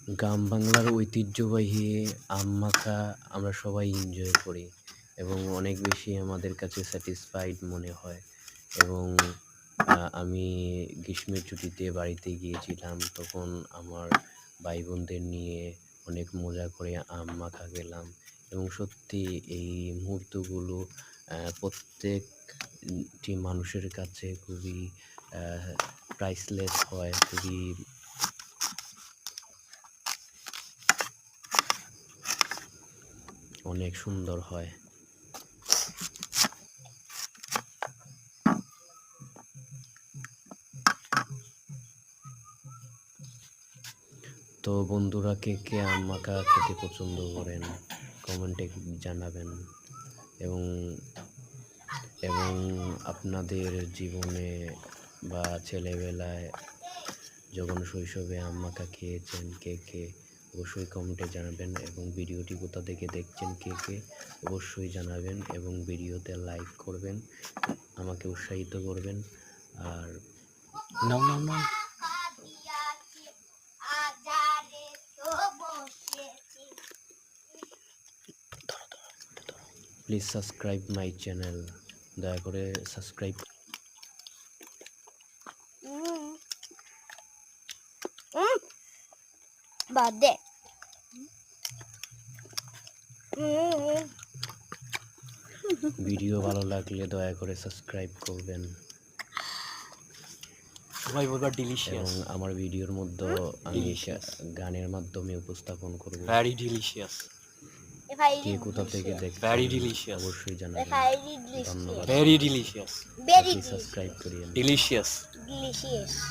গ্রাম বাংলার ঐতিহ্যবাহী আম মাখা আমরা সবাই এনজয় করি এবং অনেক বেশি আমাদের কাছে স্যাটিসফাইড মনে হয় এবং আমি গ্রীষ্মের ছুটিতে বাড়িতে গিয়েছিলাম, তখন আমার ভাই বোনদের নিয়ে অনেক মজা করে আম মাখা খেলাম এবং সত্যি এই মুহূর্তগুলো প্রত্যেকটি মানুষের কাছে খুবই প্রাইসলেস হয়, খুবই অনেক সুন্দর হয়। তো বন্ধুরা, কে কে আম মাখা খেতে পছন্দ করেন কমেন্টে জানাবেন এবং এবং আপনাদের জীবনে বা ছেলেবেলায় যখন শৈশবে আম মাখা খেয়েছেন কে কে অবশ্যই কমেন্টে জানাবেন এবং ভিডিওটি কোথা থেকে দেখছেন কে কে অবশ্যই জানাবেন এবং ভিডিওতে লাইক করবেন, আমাকে উৎসাহিত করবেন। আর নাও নাও নাও প্লিজ সাবস্ক্রাইব মাই চ্যানেল, দয়া করে সাবস্ক্রাইব। বাদে ভিডিও ভালো লাগলে দয়া করে সাবস্ক্রাইব করবেন এবং আমার ভিডিওর মধ্যে আমি গানের মাধ্যমে উপস্থাপন করব। Very delicious. কে কোথা থেকে দেখছেন ভেরি ডিলিশিয়াস। অবশ্যই জানাবেন। ধন্যবাদ। Very delicious. সাবস্ক্রাইব করিয়েন। ডিলিশিয়াস। ডিলিশিয়াস।